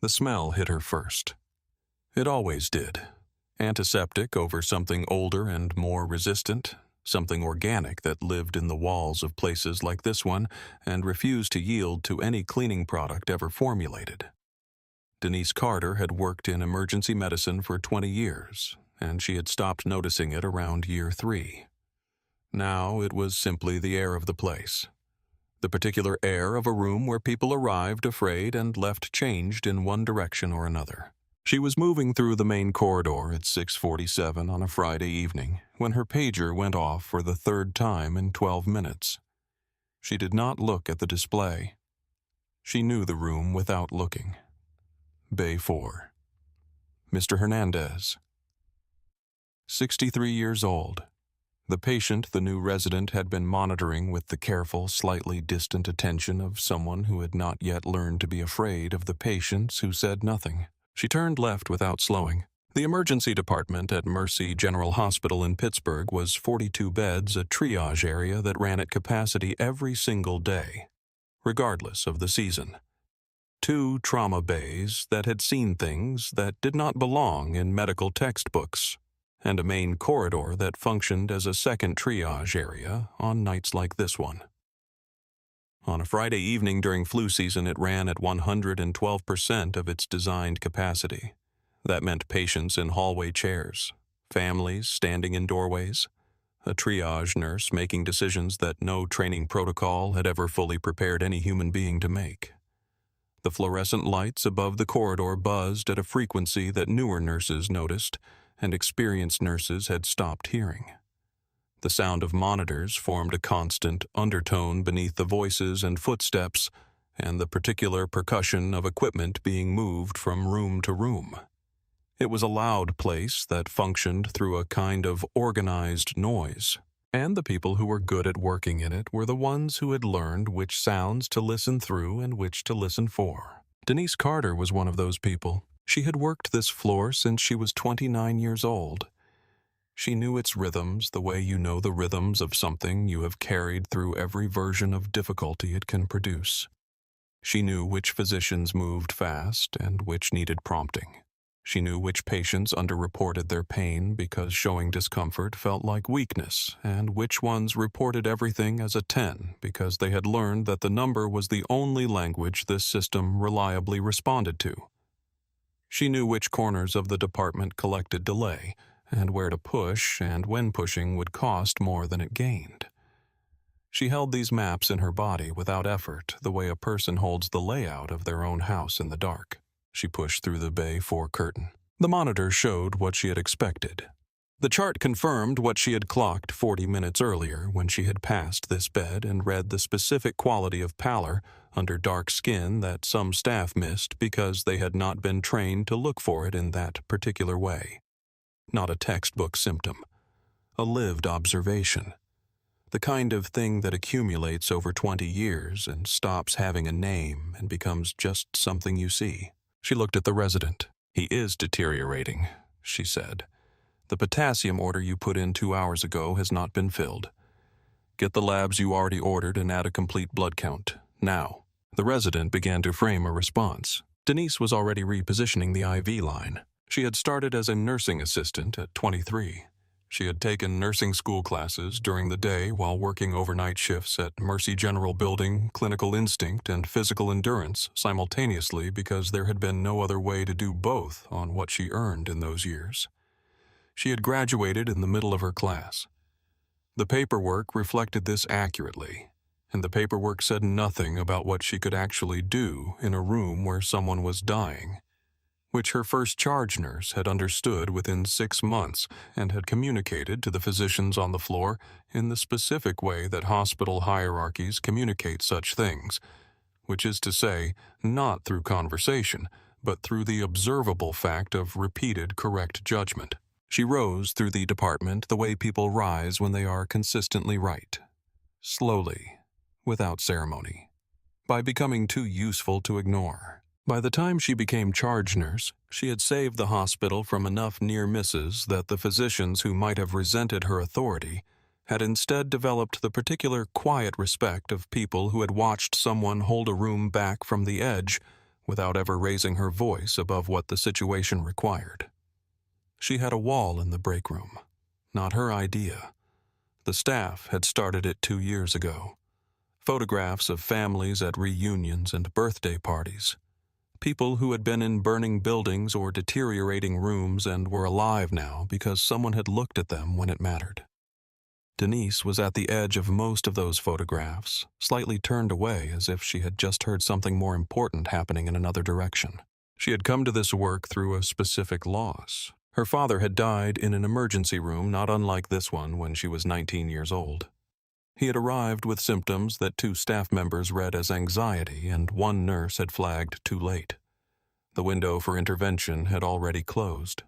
The smell hit her first. It always did. Antiseptic over something older and more resistant, something organic that lived in the walls of places like this one and refused to yield to any cleaning product ever formulated. Denise Carter had worked in emergency medicine for 20 years, and she had stopped noticing it around year 3. Now it was simply the air of the place. The particular air of a room where people arrived afraid and left changed in one direction or another. She was moving through the main corridor at 6:47 on a Friday evening when her pager went off for the 3rd time in 12 minutes. She did not look at the display. She knew the room without looking. Bay 4. Mr. Hernandez. 63 years old. The patient the new resident had been monitoring with the careful, slightly distant attention of someone who had not yet learned to be afraid of the patients who said nothing. She turned left without slowing. The emergency department at Mercy General Hospital in Pittsburgh was 42 beds, a triage area that ran at capacity every single day, regardless of the season. 2 trauma bays that had seen things that did not belong in medical textbooks, and a main corridor that functioned as a second triage area on nights like this one. On a Friday evening during flu season, it ran at 112% of its designed capacity. That meant patients in hallway chairs, families standing in doorways, a triage nurse making decisions that no training protocol had ever fully prepared any human being to make. The fluorescent lights above the corridor buzzed at a frequency that newer nurses noticed and experienced nurses had stopped hearing. The sound of monitors formed a constant undertone beneath the voices and footsteps and the particular percussion of equipment being moved from room to room. It was a loud place that functioned through a kind of organized noise, and the people who were good at working in it were the ones who had learned which sounds to listen through and which to listen for. Denise Carter was one of those people. She had worked this floor since she was 29 years old. She knew its rhythms the way you know the rhythms of something you have carried through every version of difficulty it can produce. She knew which physicians moved fast and which needed prompting. She knew which patients underreported their pain because showing discomfort felt like weakness, and which ones reported everything as a 10 because they had learned that the number was the only language this system reliably responded to. She knew which corners of the department collected delay, and where to push and when pushing would cost more than it gained. She held these maps in her body without effort, the way a person holds the layout of their own house in the dark. She pushed through the Bay 4 curtain. The monitor showed what she had expected. The chart confirmed what she had clocked 40 minutes earlier when she had passed this bed and read the specific quality of pallor under dark skin that some staff missed because they had not been trained to look for it in that particular way. Not a textbook symptom. A lived observation. The kind of thing that accumulates over 20 years and stops having a name and becomes just something you see. She looked at the resident. "He is deteriorating," she said. "The potassium order you put in 2 hours ago has not been filled. Get the labs you already ordered and add a complete blood count. Now." The resident began to frame a response. Denise was already repositioning the IV line. She had started as a nursing assistant at 23. She had taken nursing school classes during the day while working overnight shifts at Mercy General building clinical instinct and physical endurance simultaneously because there had been no other way to do both on what she earned in those years. She had graduated in the middle of her class. The paperwork reflected this accurately, and the paperwork said nothing about what she could actually do in a room where someone was dying, which her first charge nurse had understood within 6 months and had communicated to the physicians on the floor in the specific way that hospital hierarchies communicate such things, which is to say, not through conversation, but through the observable fact of repeated correct judgment. She rose through the department the way people rise when they are consistently right. Slowly, without ceremony, by becoming too useful to ignore. By the time she became charge nurse, she had saved the hospital from enough near misses that the physicians who might have resented her authority had instead developed the particular quiet respect of people who had watched someone hold a room back from the edge without ever raising her voice above what the situation required. She had a wall in the break room. Not her idea. The staff had started it 2 years ago. Photographs of families at reunions and birthday parties. People who had been in burning buildings or deteriorating rooms and were alive now because someone had looked at them when it mattered. Denise was at the edge of most of those photographs, slightly turned away as if she had just heard something more important happening in another direction. She had come to this work through a specific loss. Her father had died in an emergency room not unlike this one when she was 19 years old. He had arrived with symptoms that 2 staff members read as anxiety, and 1 nurse had flagged too late. The window for intervention had already closed.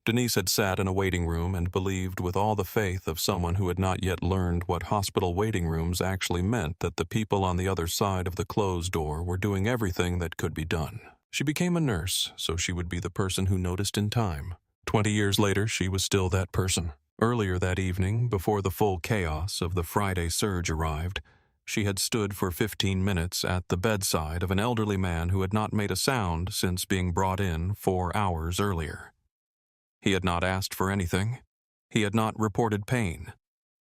Denise had sat in a waiting room and believed with all the faith of someone who had not yet learned what hospital waiting rooms actually meant that the people on the other side of the closed door were doing everything that could be done. She became a nurse, so she would be the person who noticed in time. 20 years later, she was still that person. Earlier that evening, before the full chaos of the Friday surge arrived, she had stood for 15 minutes at the bedside of an elderly man who had not made a sound since being brought in 4 hours earlier. He had not asked for anything. He had not reported pain.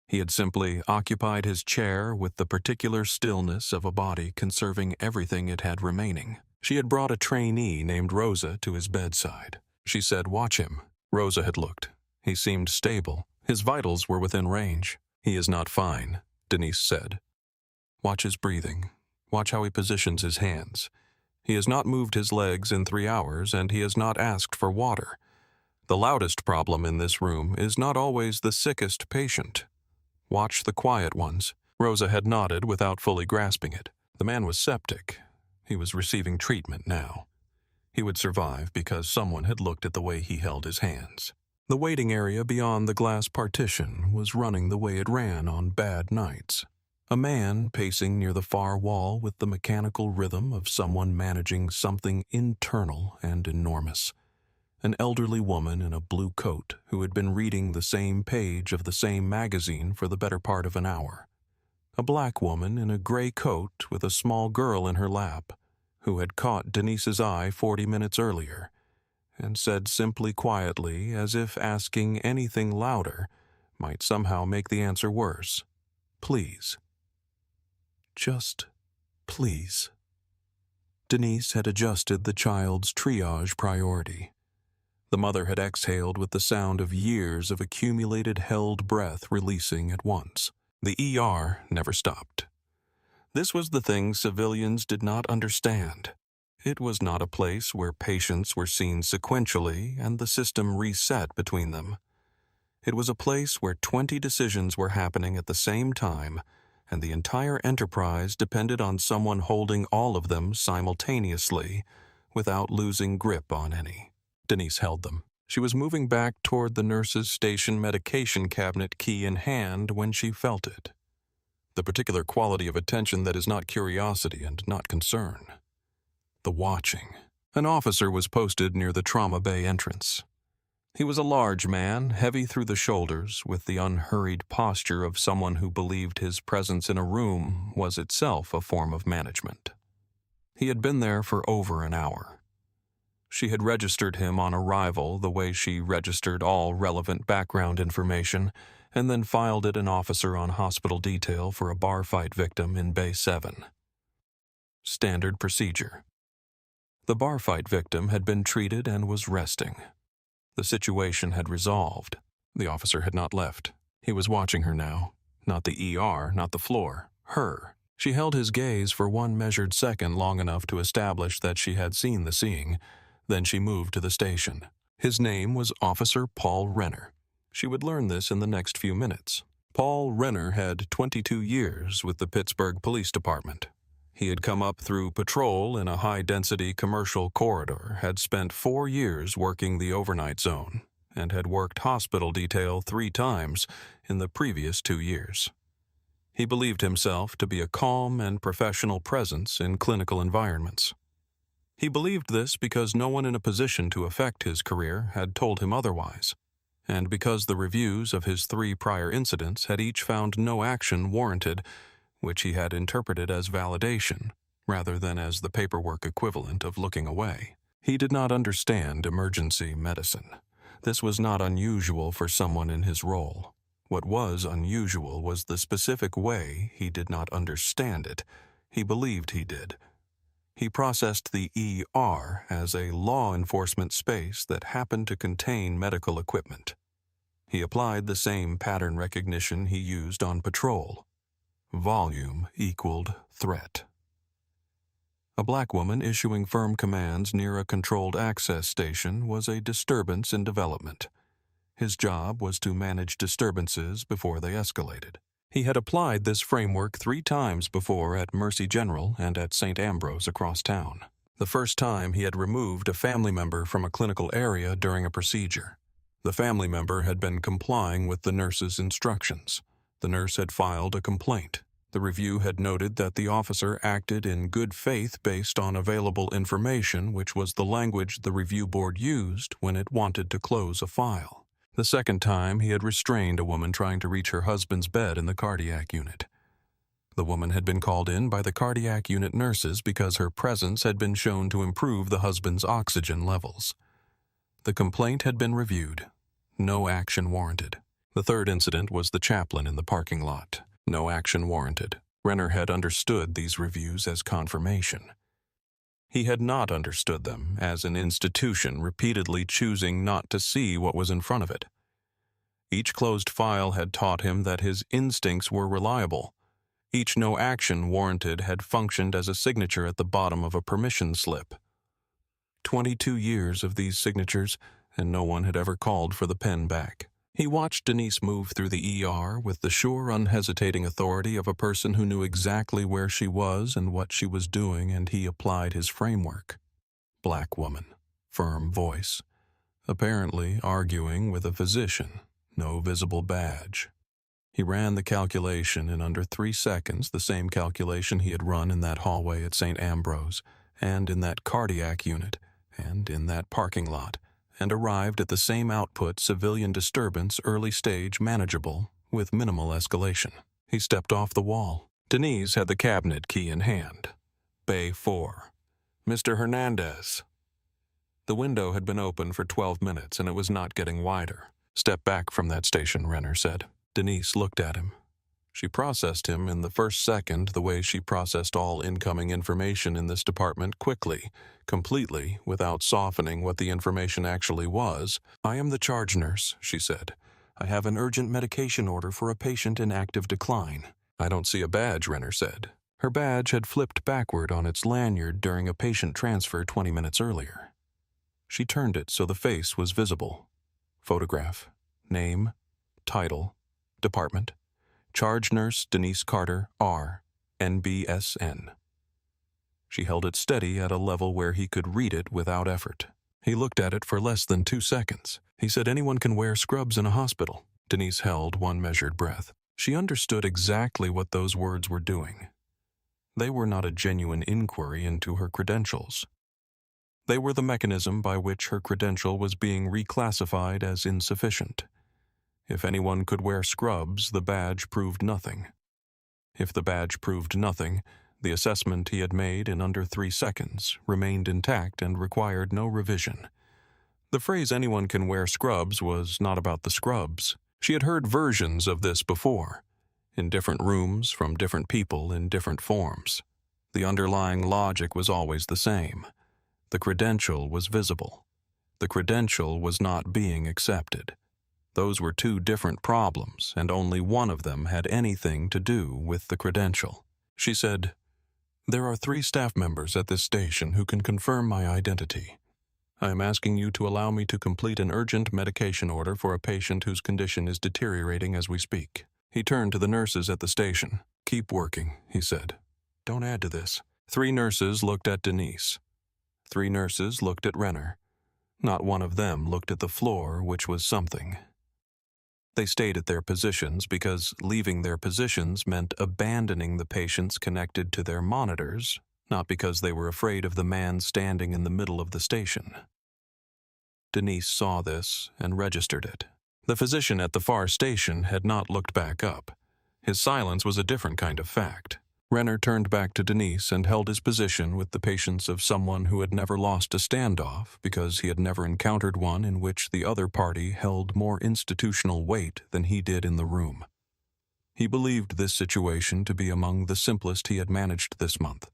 He had simply occupied his chair with the particular stillness of a body conserving everything it had remaining. She had brought a trainee named Rosa to his bedside. She said, "Watch him." Rosa had looked. He seemed stable. His vitals were within range. "He is not fine," Denise said. "Watch his breathing. Watch how he positions his hands. He has not moved his legs in 3 hours, and he has not asked for water. The loudest problem in this room is not always the sickest patient. Watch the quiet ones." Rosa had nodded without fully grasping it. The man was septic. He was receiving treatment now. He would survive because someone had looked at the way he held his hands. The waiting area beyond the glass partition was running the way it ran on bad nights. A man pacing near the far wall with the mechanical rhythm of someone managing something internal and enormous. An elderly woman in a blue coat who had been reading the same page of the same magazine for the better part of an hour. A black woman in a gray coat with a small girl in her lap who had caught Denise's eye 40 minutes earlier and said simply quietly, as if asking anything louder might somehow make the answer worse, "Please. Just please." Denise had adjusted the child's triage priority. The mother had exhaled with the sound of years of accumulated held breath releasing at once. The ER never stopped. This was the thing civilians did not understand. It was not a place where patients were seen sequentially and the system reset between them. It was a place where 20 decisions were happening at the same time, and the entire enterprise depended on someone holding all of them simultaneously without losing grip on any. Denise held them. She was moving back toward the nurse's station medication cabinet, key in hand, when she felt it. The particular quality of attention that is not curiosity and not concern. The watching. An officer was posted near the trauma bay entrance. He was a large man, heavy through the shoulders, with the unhurried posture of someone who believed his presence in a room was itself a form of management. He had been there for over an hour. She had registered him on arrival the way she registered all relevant background information, and then filed it an officer on hospital detail for a bar fight victim in Bay 7. Standard procedure. The bar fight victim had been treated and was resting. The situation had resolved. The officer had not left. He was watching her now. Not the ER, not the floor. Her. She held his gaze for one measured second, long enough to establish that she had seen the seeing. Then she moved to the station. His name was Officer Paul Renner. She would learn this in the next few minutes. Paul Renner had 22 years with the Pittsburgh Police Department. He had come up through patrol in a high-density commercial corridor, had spent 4 years working the overnight zone, and had worked hospital detail 3 times in the previous 2 years. He believed himself to be a calm and professional presence in clinical environments. He believed this because no one in a position to affect his career had told him otherwise, and because the reviews of his 3 prior incidents had each found no action warranted, which he had interpreted as validation. rather than as the paperwork equivalent of looking away. He did not understand emergency medicine. This was not unusual for someone in his role. What was unusual was the specific way he did not understand it. He believed he did. He processed the ER as a law enforcement space that happened to contain medical equipment. He applied the same pattern recognition he used on patrol. Volume equaled threat. A black woman issuing firm commands near a controlled access station was a disturbance in development. His job was to manage disturbances before they escalated. He had applied this framework 3 times before at Mercy General and at St. Ambrose across town. The first time he had removed a family member from a clinical area during a procedure. The family member had been complying with the nurse's instructions. The nurse had filed a complaint. The review had noted that the officer acted in good faith based on available information, which was the language the review board used when it wanted to close a file. The second time, he had restrained a woman trying to reach her husband's bed in the cardiac unit. The woman had been called in by the cardiac unit nurses because her presence had been shown to improve the husband's oxygen levels. The complaint had been reviewed. No action warranted. The third incident was the chaplain in the parking lot. No action warranted. Renner had understood these reviews as confirmation. He had not understood them as an institution repeatedly choosing not to see what was in front of it. Each closed file had taught him that his instincts were reliable. Each no action warranted had functioned as a signature at the bottom of a permission slip. 22 years of these signatures, and no one had ever called for the pen back. He watched Denise move through the ER with the sure, unhesitating authority of a person who knew exactly where she was and what she was doing, and he applied his framework. Black woman, firm voice, apparently arguing with a physician, no visible badge. He ran the calculation in under 3 seconds, the same calculation he had run in that hallway at St. Ambrose, and in that cardiac unit, and in that parking lot, and arrived at the same output: civilian disturbance, early stage, manageable, with minimal escalation. He stepped off the wall. Denise had the cabinet key in hand. Bay 4. Mr. Hernandez. The window had been open for 12 minutes, and it was not getting wider. Step back from that station, Renner said. Denise looked at him. She processed him in the first second the way she processed all incoming information in this department, quickly, completely, without softening what the information actually was. "I am the charge nurse," she said. "I have an urgent medication order for a patient in active decline." "I don't see a badge," Renner said. Her badge had flipped backward on its lanyard during a patient transfer 20 minutes earlier. She turned it so the face was visible. Photograph, name, title, department. Charge Nurse Denise Carter, R, NBSN. She held it steady at a level where he could read it without effort. He looked at it for less than 2 seconds. He said anyone can wear scrubs in a hospital. Denise held one measured breath. She understood exactly what those words were doing. They were not a genuine inquiry into her credentials. They were the mechanism by which her credential was being reclassified as insufficient. If anyone could wear scrubs, the badge proved nothing. If the badge proved nothing, the assessment he had made in under 3 seconds remained intact and required no revision. The phrase "anyone can wear scrubs" was not about the scrubs. She had heard versions of this before, in different rooms from different people in different forms. The underlying logic was always the same. The credential was visible. The credential was not being accepted. Those were 2 different problems, and only one of them had anything to do with the credential. She said, "There are 3 staff members at this station who can confirm my identity. I am asking you to allow me to complete an urgent medication order for a patient whose condition is deteriorating as we speak." He turned to the nurses at the station. "Keep working," he said. "Don't add to this." 3 nurses looked at Denise. 3 nurses looked at Renner. Not one of them looked at the floor, which was something. They stayed at their positions because leaving their positions meant abandoning the patients connected to their monitors, not because they were afraid of the man standing in the middle of the station. Denise saw this and registered it. The physician at the far station had not looked back up. His silence was a different kind of fact. Renner turned back to Denise and held his position with the patience of someone who had never lost a standoff because he had never encountered one in which the other party held more institutional weight than he did in the room. He believed this situation to be among the simplest he had managed this month.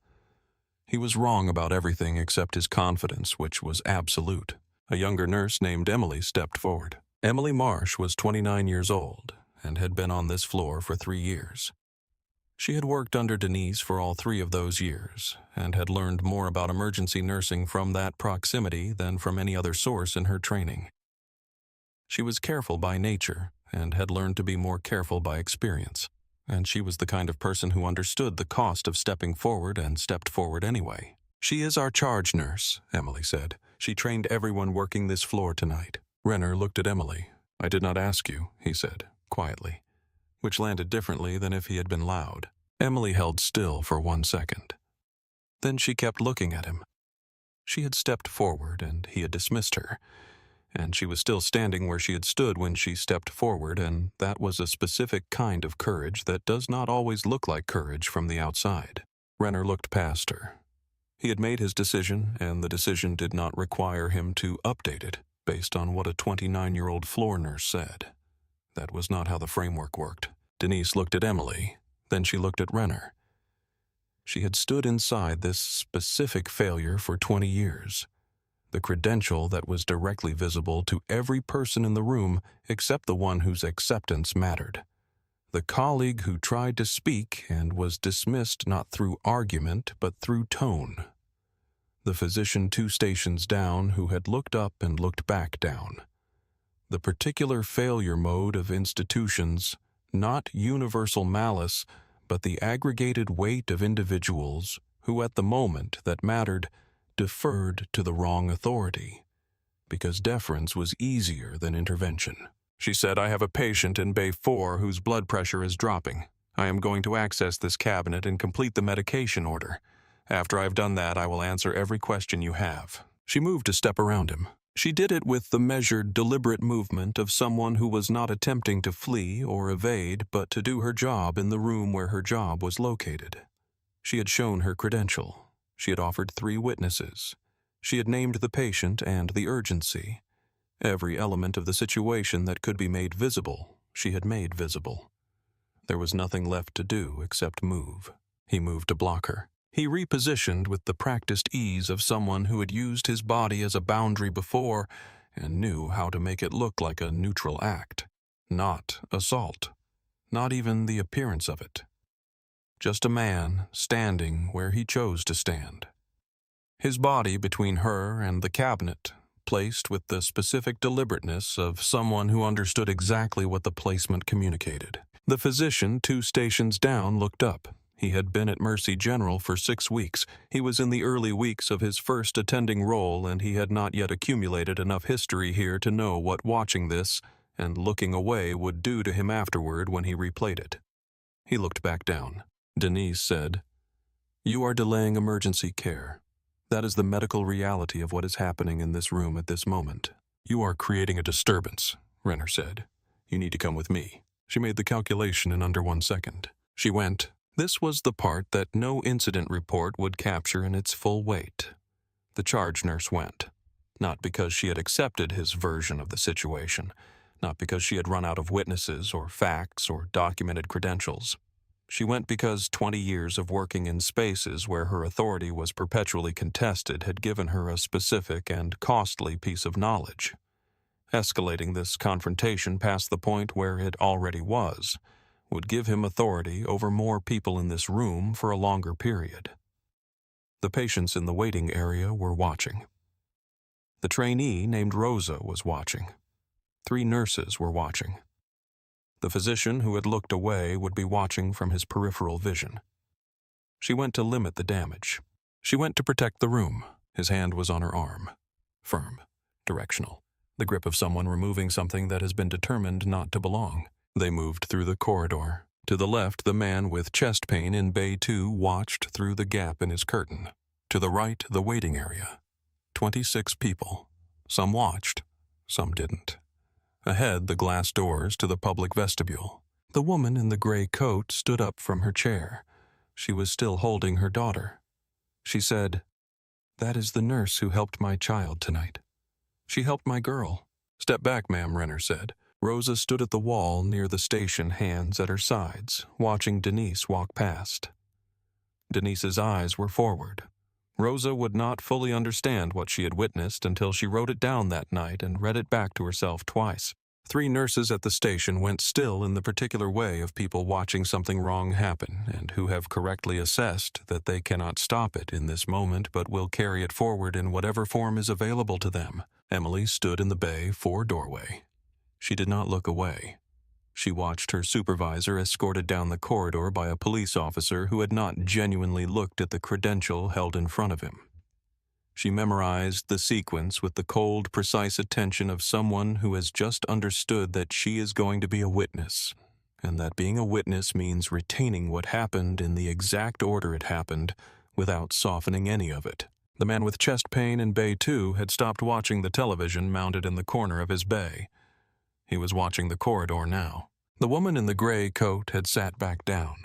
He was wrong about everything except his confidence, which was absolute. A younger nurse named Emily stepped forward. Emily Marsh was 29 years old and had been on this floor for 3 years. She had worked under Denise for all 3 of those years and had learned more about emergency nursing from that proximity than from any other source in her training. She was careful by nature and had learned to be more careful by experience, and she was the kind of person who understood the cost of stepping forward and stepped forward anyway. "She is our charge nurse," Emily said. "She trained everyone working this floor tonight." Renner looked at Emily. "I did not ask you," he said, quietly, which landed differently than if he had been loud. Emily held still for 1 second. Then she kept looking at him. She had stepped forward and he had dismissed her, and she was still standing where she had stood when she stepped forward, and that was a specific kind of courage that does not always look like courage from the outside. Renner looked past her. He had made his decision, and the decision did not require him to update it based on what a 29-year-old floor nurse said. That was not how the framework worked. Denise looked at Emily, then she looked at Renner. She had stood inside this specific failure for 20 years. The credential that was directly visible to every person in the room except the one whose acceptance mattered. The colleague who tried to speak and was dismissed not through argument but through tone. The physician 2 stations down who had looked up and looked back down. The particular failure mode of institutions, not universal malice, but the aggregated weight of individuals who at the moment that mattered deferred to the wrong authority, because deference was easier than intervention. She said, "I have a patient in Bay 4 whose blood pressure is dropping. I am going to access this cabinet and complete the medication order. After I've done that, I will answer every question you have." She moved a step around him. She did it with the measured, deliberate movement of someone who was not attempting to flee or evade, but to do her job in the room where her job was located. She had shown her credential. She had offered 3 witnesses. She had named the patient and the urgency. Every element of the situation that could be made visible, she had made visible. There was nothing left to do except move. He moved to block her. He repositioned with the practiced ease of someone who had used his body as a boundary before and knew how to make it look like a neutral act. Not assault. Not even the appearance of it. Just a man standing where he chose to stand. His body between her and the cabinet, placed with the specific deliberateness of someone who understood exactly what the placement communicated. The physician 2 stations down looked up. He had been at Mercy General for 6 weeks. He was in the early weeks of his first attending role, and he had not yet accumulated enough history here to know what watching this and looking away would do to him afterward when he replayed it. He looked back down. Denise said, "You are delaying emergency care. That is the medical reality of what is happening in this room at this moment." "You are creating a disturbance," Renner said. "You need to come with me." She made the calculation in under 1 second. She went. This was the part that no incident report would capture in its full weight. The charge nurse went. Not because she had accepted his version of the situation, not because she had run out of witnesses or facts or documented credentials. She went because 20 years of working in spaces where her authority was perpetually contested had given her a specific and costly piece of knowledge. Escalating this confrontation past the point where it already was would give him authority over more people in this room for a longer period. The patients in the waiting area were watching. The trainee named Rosa was watching. 3 nurses were watching. The physician who had looked away would be watching from his peripheral vision. She went to limit the damage. She went to protect the room. His hand was on her arm. Firm. Directional. The grip of someone removing something that has been determined not to belong. They moved through the corridor. To the left, the man with chest pain in Bay 2 watched through the gap in his curtain. To the right, the waiting area. 26 people. Some watched, some didn't. Ahead, the glass doors to the public vestibule. The woman in the gray coat stood up from her chair. She was still holding her daughter. She said, "That is the nurse who helped my child tonight. She helped my girl." "Step back, ma'am," Renner said. Rosa stood at the wall near the station, hands at her sides, watching Denise walk past. Denise's eyes were forward. Rosa would not fully understand what she had witnessed until she wrote it down that night and read it back to herself twice. 3 nurses at the station went still in the particular way of people watching something wrong happen and who have correctly assessed that they cannot stop it in this moment but will carry it forward in whatever form is available to them. Emily stood in the bay 4 doorway. She did not look away. She watched her supervisor escorted down the corridor by a police officer who had not genuinely looked at the credential held in front of him. She memorized the sequence with the cold, precise attention of someone who has just understood that she is going to be a witness, and that being a witness means retaining what happened in the exact order it happened without softening any of it. The man with chest pain in Bay 2 had stopped watching the television mounted in the corner of his bay. He was watching the corridor now. The woman in the gray coat had sat back down.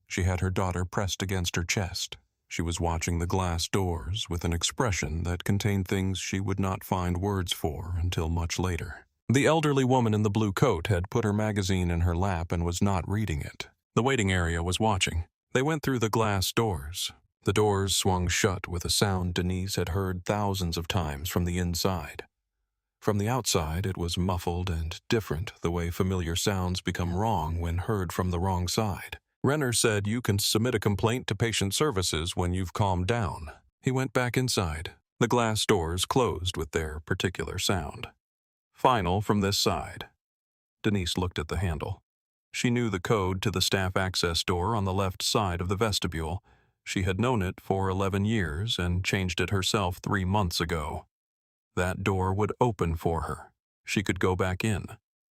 She had her daughter pressed against her chest. She was watching the glass doors with an expression that contained things she would not find words for until much later. The elderly woman in the blue coat had put her magazine in her lap and was not reading it. The waiting area was watching. They went through the glass doors. The doors swung shut with a sound Denise had heard thousands of times from the inside. From the outside, it was muffled and different, the way familiar sounds become wrong when heard from the wrong side. Renner said, "You can submit a complaint to patient services when you've calmed down." He went back inside. The glass doors closed with their particular sound. "Final from this side." Denise looked at the handle. She knew the code to the staff access door on the left side of the vestibule. She had known it for 11 years and changed it herself 3 months ago. That door would open for her. She could go back in.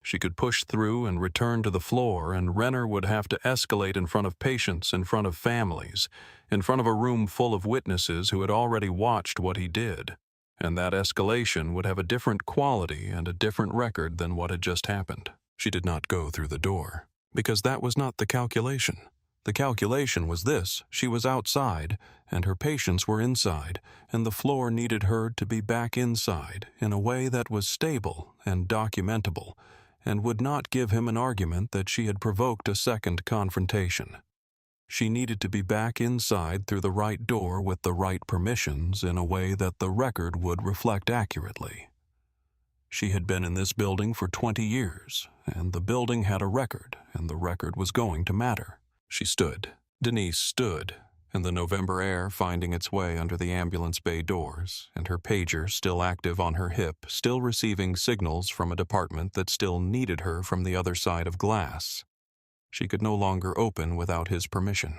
She could push through and return to the floor, and Renner would have to escalate in front of patients, in front of families, in front of a room full of witnesses who had already watched what he did. And that escalation would have a different quality and a different record than what had just happened. She did not go through the door, because that was not the calculation. The calculation was this: she was outside, and her patients were inside, and the floor needed her to be back inside in a way that was stable and documentable, and would not give him an argument that she had provoked a second confrontation. She needed to be back inside through the right door with the right permissions in a way that the record would reflect accurately. She had been in this building for 20 years, and the building had a record, and the record was going to matter. She stood. Denise stood, and the November air finding its way under the ambulance bay doors, and her pager still active on her hip, still receiving signals from a department that still needed her from the other side of glass. She could no longer open without his permission.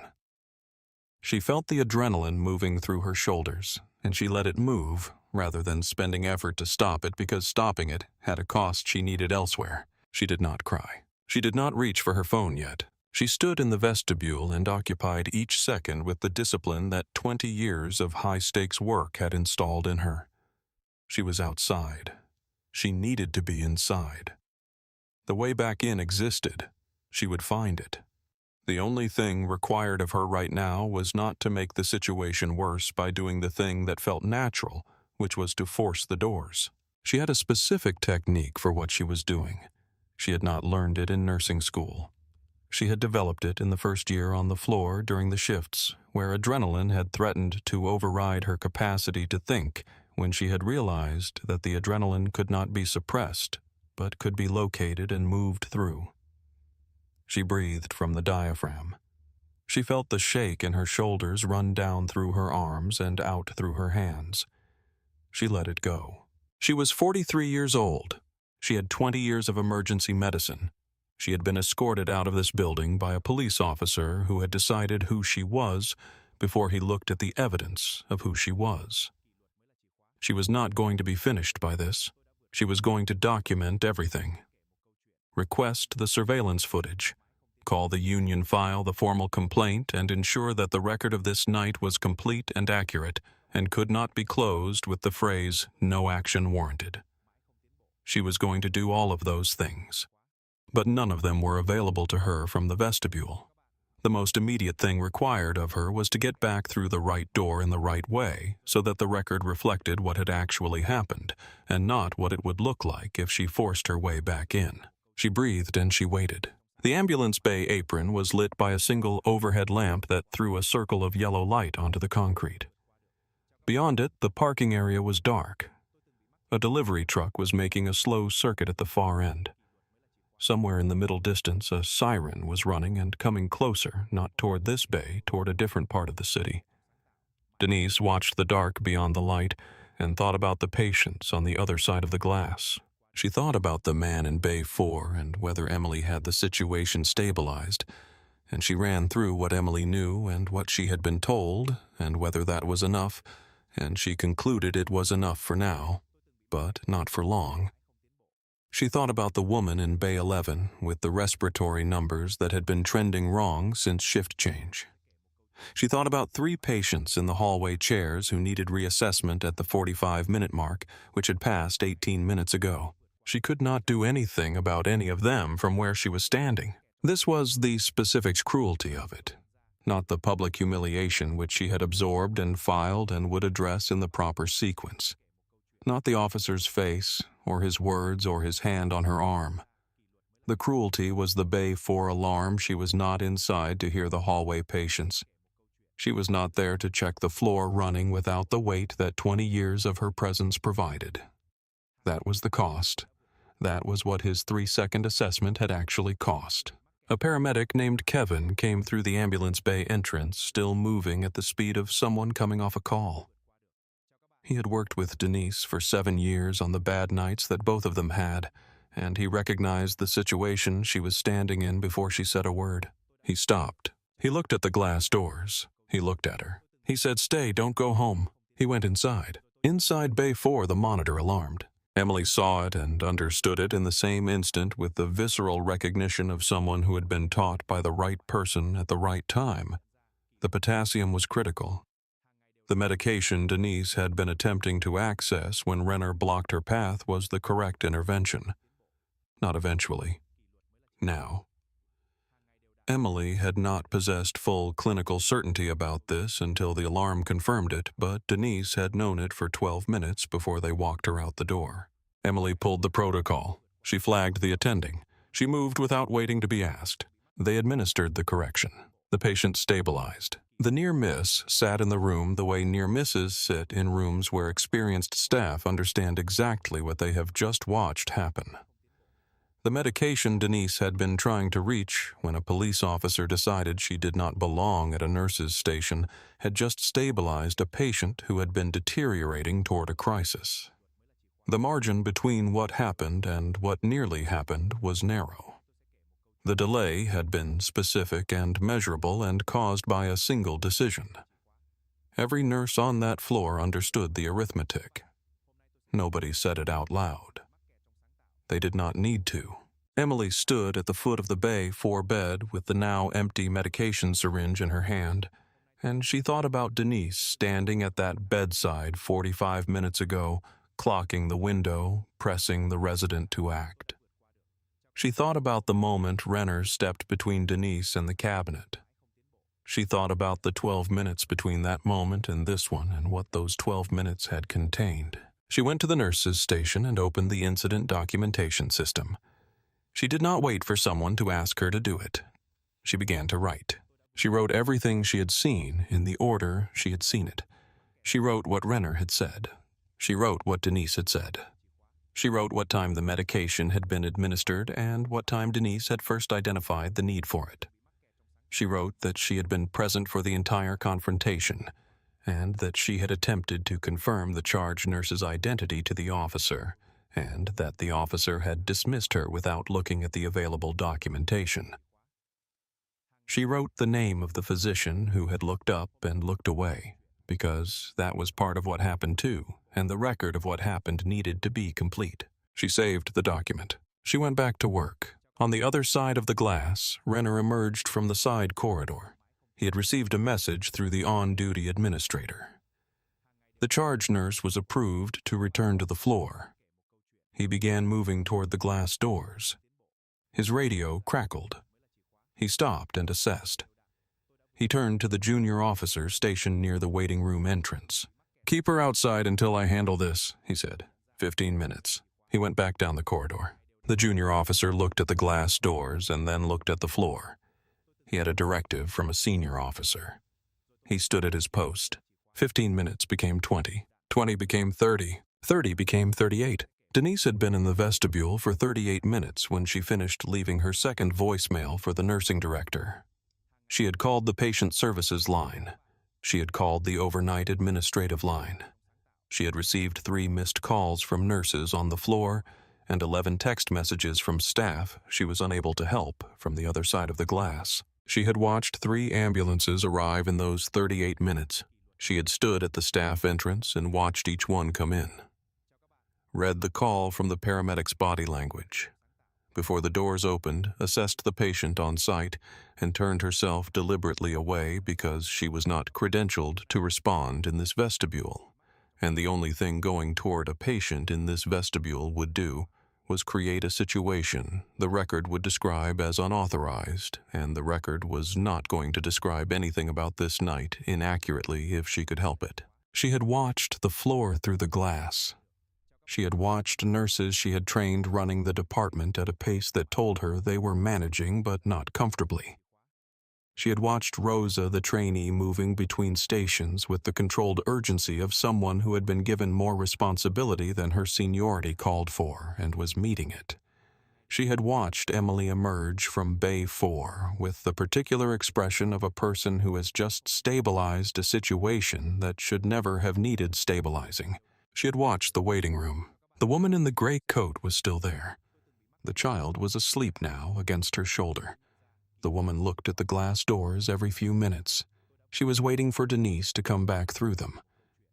She felt the adrenaline moving through her shoulders, and she let it move, rather than spending effort to stop it because stopping it had a cost she needed elsewhere. She did not cry. She did not reach for her phone yet. She stood in the vestibule and occupied each second with the discipline that 20 years of high-stakes work had installed in her. She was outside. She needed to be inside. The way back in existed. She would find it. The only thing required of her right now was not to make the situation worse by doing the thing that felt natural, which was to force the doors. She had a specific technique for what she was doing. She had not learned it in nursing school. She had developed it in the first year on the floor during the shifts, where adrenaline had threatened to override her capacity to think when she had realized that the adrenaline could not be suppressed, but could be located and moved through. She breathed from the diaphragm. She felt the shake in her shoulders run down through her arms and out through her hands. She let it go. She was 43 years old. She had 20 years of emergency medicine. She had been escorted out of this building by a police officer who had decided who she was before he looked at the evidence of who she was. She was not going to be finished by this. She was going to document everything. Request the surveillance footage. Call the union, file the formal complaint, and ensure that the record of this night was complete and accurate and could not be closed with the phrase, "No action warranted." She was going to do all of those things. But none of them were available to her from the vestibule. The most immediate thing required of her was to get back through the right door in the right way so that the record reflected what had actually happened, and not what it would look like if she forced her way back in. She breathed and she waited. The ambulance bay apron was lit by a single overhead lamp that threw a circle of yellow light onto the concrete. Beyond it, the parking area was dark. A delivery truck was making a slow circuit at the far end. Somewhere in the middle distance, a siren was running and coming closer, not toward this bay, toward a different part of the city. Denise watched the dark beyond the light and thought about the patients on the other side of the glass. She thought about the man in Bay 4 and whether Emily had the situation stabilized, and she ran through what Emily knew and what she had been told, and whether that was enough, and she concluded it was enough for now, but not for long. She thought about the woman in Bay 11 with the respiratory numbers that had been trending wrong since shift change. She thought about 3 patients in the hallway chairs who needed reassessment at the 45-minute mark, which had passed 18 minutes ago. She could not do anything about any of them from where she was standing. This was the specifics cruelty of it, not the public humiliation which she had absorbed and filed and would address in the proper sequence. Not the officer's face, or his words, or his hand on her arm. The cruelty was the Bay 4 alarm. She was not inside to hear the hallway patients. She was not there to check the floor running without the weight that 20 years of her presence provided. That was the cost. That was what his 3-second assessment had actually cost. A paramedic named Kevin came through the ambulance bay entrance, still moving at the speed of someone coming off a call. He had worked with Denise for 7 years on the bad nights that both of them had, and he recognized the situation she was standing in before she said a word. He stopped. He looked at the glass doors. He looked at her. He said, "Stay, don't go home." He went inside. Inside Bay 4, the monitor alarmed. Emily saw it and understood it in the same instant with the visceral recognition of someone who had been taught by the right person at the right time. The potassium was critical. The medication Denise had been attempting to access when Renner blocked her path was the correct intervention. Not eventually. Now. Emily had not possessed full clinical certainty about this until the alarm confirmed it, but Denise had known it for 12 minutes before they walked her out the door. Emily pulled the protocol. She flagged the attending. She moved without waiting to be asked. They administered the correction. The patient stabilized. The near miss sat in the room the way near misses sit in rooms where experienced staff understand exactly what they have just watched happen. The medication Denise had been trying to reach when a police officer decided she did not belong at a nurse's station had just stabilized a patient who had been deteriorating toward a crisis. The margin between what happened and what nearly happened was narrow. The delay had been specific and measurable and caused by a single decision. Every nurse on that floor understood the arithmetic. Nobody said it out loud. They did not need to. Emily stood at the foot of the Bay 4 bed with the now empty medication syringe in her hand, and she thought about Denise standing at that bedside 45 minutes ago, clocking the window, pressing the resident to act. She thought about the moment Renner stepped between Denise and the cabinet. She thought about the 12 minutes between that moment and this one and what those 12 minutes had contained. She went to the nurse's station and opened the incident documentation system. She did not wait for someone to ask her to do it. She began to write. She wrote everything she had seen in the order she had seen it. She wrote what Renner had said. She wrote what Denise had said. She wrote what time the medication had been administered and what time Denise had first identified the need for it. She wrote that she had been present for the entire confrontation and that she had attempted to confirm the charge nurse's identity to the officer and that the officer had dismissed her without looking at the available documentation. She wrote the name of the physician who had looked up and looked away, because that was part of what happened too, and the record of what happened needed to be complete. She saved the document. She went back to work. On the other side of the glass, Renner emerged from the side corridor. He had received a message through the on-duty administrator. The charge nurse was approved to return to the floor. He began moving toward the glass doors. His radio crackled. He stopped and assessed. He turned to the junior officer stationed near the waiting room entrance. "Keep her outside until I handle this," he said. 15 minutes. He went back down the corridor. The junior officer looked at the glass doors and then looked at the floor. He had a directive from a senior officer. He stood at his post. 15 minutes became 20. 20 became 30. 30 became 38. Denise had been in the vestibule for 38 minutes when she finished leaving her second voicemail for the nursing director. She had called the patient services line. She had called the overnight administrative line. She had received 3 missed calls from nurses on the floor and 11 text messages from staff she was unable to help from the other side of the glass. She had watched 3 ambulances arrive in those 38 minutes. She had stood at the staff entrance and watched each one come in. Read the call from the paramedic's body language. Before the doors opened, assessed the patient on site, and turned herself deliberately away because she was not credentialed to respond in this vestibule. And the only thing going toward a patient in this vestibule would do was create a situation the record would describe as unauthorized, and the record was not going to describe anything about this night inaccurately if she could help it. She had watched the floor through the glass. She had watched nurses she had trained running the department at a pace that told her they were managing but not comfortably. She had watched Rosa, the trainee, moving between stations with the controlled urgency of someone who had been given more responsibility than her seniority called for and was meeting it. She had watched Emily emerge from Bay 4 with the particular expression of a person who has just stabilized a situation that should never have needed stabilizing. She had watched the waiting room. The woman in the gray coat was still there. The child was asleep now against her shoulder. The woman looked at the glass doors every few minutes. She was waiting for Denise to come back through them.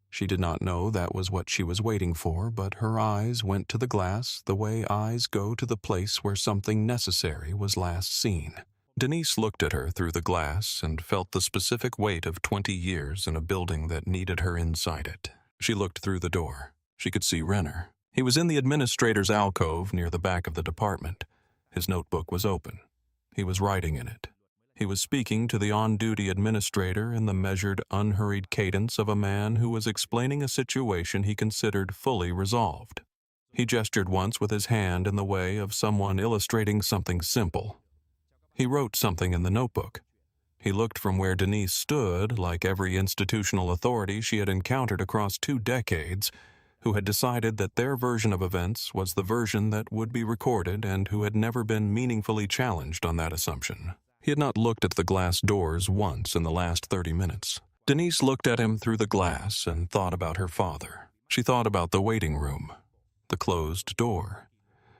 She did not know that was what she was waiting for, but her eyes went to the glass the way eyes go to the place where something necessary was last seen. Denise looked at her through the glass and felt the specific weight of 20 years in a building that needed her inside it. She looked through the door. She could see Renner. He was in the administrator's alcove near the back of the department. His notebook was open. He was writing in it. He was speaking to the on-duty administrator in the measured, unhurried cadence of a man who was explaining a situation he considered fully resolved. He gestured once with his hand in the way of someone illustrating something simple. He wrote something in the notebook. He looked from where Denise stood, like every institutional authority she had encountered across 2 decades, who had decided that their version of events was the version that would be recorded and who had never been meaningfully challenged on that assumption. He had not looked at the glass doors once in the last 30 minutes. Denise looked at him through the glass and thought about her father. She thought about the waiting room, the closed door,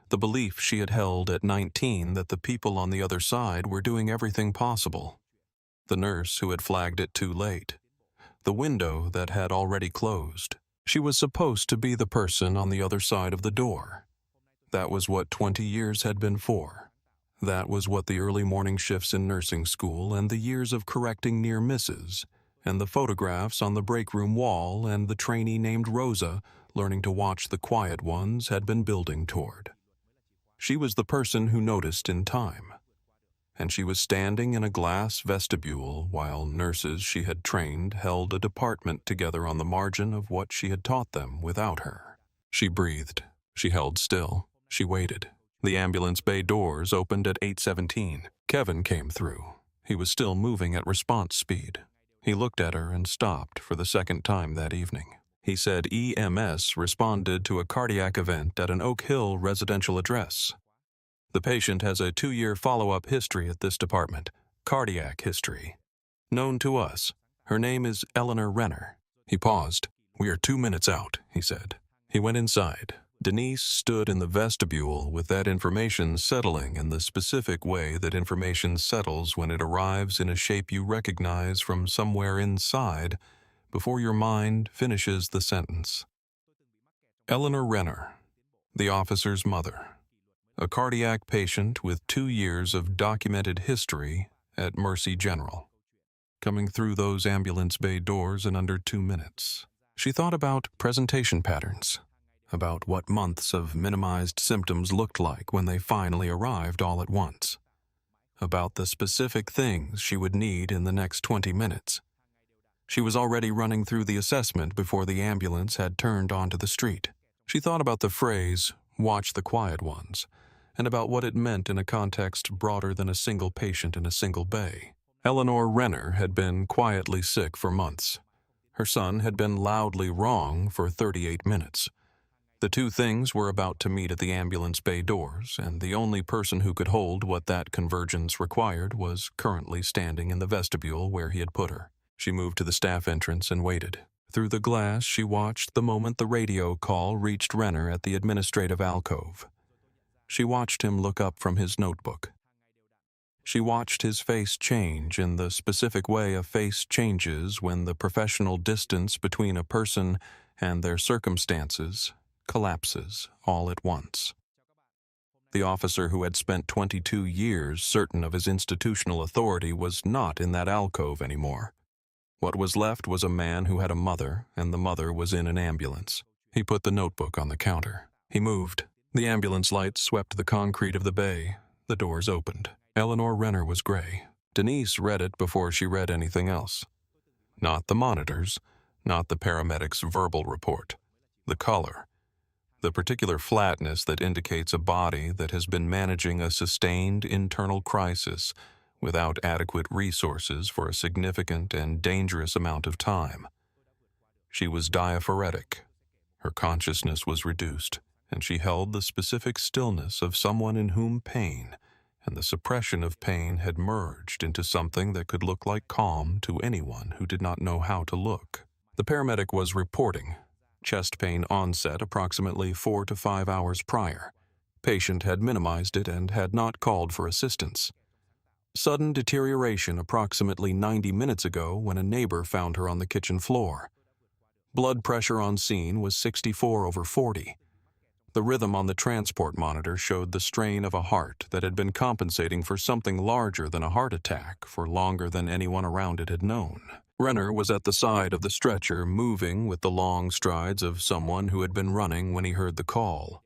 the belief she had held at 19 that the people on the other side were doing everything possible, the nurse who had flagged it too late, the window that had already closed. She was supposed to be the person on the other side of the door. That was what 20 years had been for. That was what the early morning shifts in nursing school and the years of correcting near misses, and the photographs on the break room wall and the trainee named Rosa learning to watch the quiet ones had been building toward. She was the person who noticed in time. And she was standing in a glass vestibule while nurses she had trained held a department together on the margin of what she had taught them without her. She breathed. She held still. She waited. The ambulance bay doors opened at 8:17. Kevin came through. He was still moving at response speed. He looked at her and stopped for the second time that evening. He said EMS responded to a cardiac event at an Oak Hill residential address. The patient has a 2-year follow-up history at this department, cardiac history. Known to us. Her name is Eleanor Renner. He paused. "We are 2 minutes out," he said. He went inside. Denise stood in the vestibule with that information settling in the specific way that information settles when it arrives in a shape you recognize from somewhere inside before your mind finishes the sentence. Eleanor Renner, the officer's mother. A cardiac patient with 2 years of documented history at Mercy General. Coming through those ambulance bay doors in under 2 minutes. She thought about presentation patterns, about what months of minimized symptoms looked like when they finally arrived all at once, about the specific things she would need in the next 20 minutes. She was already running through the assessment before the ambulance had turned onto the street. She thought about the phrase, "watch the quiet ones," and about what it meant in a context broader than a single patient in a single bay. Eleanor Renner had been quietly sick for months. Her son had been loudly wrong for 38 minutes. The two things were about to meet at the ambulance bay doors, and the only person who could hold what that convergence required was currently standing in the vestibule where he had put her. She moved to the staff entrance and waited. Through the glass, she watched the moment the radio call reached Renner at the administrative alcove. She watched him look up from his notebook. She watched his face change in the specific way a face changes when the professional distance between a person and their circumstances collapses all at once. The officer who had spent 22 years certain of his institutional authority was not in that alcove anymore. What was left was a man who had a mother, and the mother was in an ambulance. He put the notebook on the counter. He moved. The ambulance lights swept the concrete of the bay. The doors opened. Eleanor Renner was gray. Denise read it before she read anything else. Not the monitors, not the paramedics' verbal report. The color. The particular flatness that indicates a body that has been managing a sustained internal crisis without adequate resources for a significant and dangerous amount of time. She was diaphoretic. Her consciousness was reduced, and she held the specific stillness of someone in whom pain and the suppression of pain had merged into something that could look like calm to anyone who did not know how to look. The paramedic was reporting. Chest pain onset approximately 4 to 5 hours prior. Patient had minimized it and had not called for assistance. Sudden deterioration approximately 90 minutes ago when a neighbor found her on the kitchen floor. Blood pressure on scene was 64/40. The rhythm on the transport monitor showed the strain of a heart that had been compensating for something larger than a heart attack for longer than anyone around it had known. Renner was at the side of the stretcher, moving with the long strides of someone who had been running when he heard the call.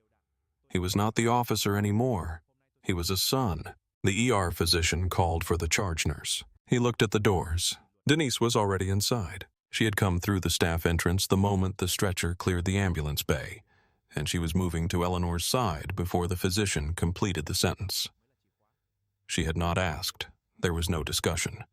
He was not the officer anymore. He was a son. The ER physician called for the charge nurse. He looked at the doors. Denise was already inside. She had come through the staff entrance the moment the stretcher cleared the ambulance bay, and she was moving to Eleanor's side before the physician completed the sentence. She had not asked. There was no discussion.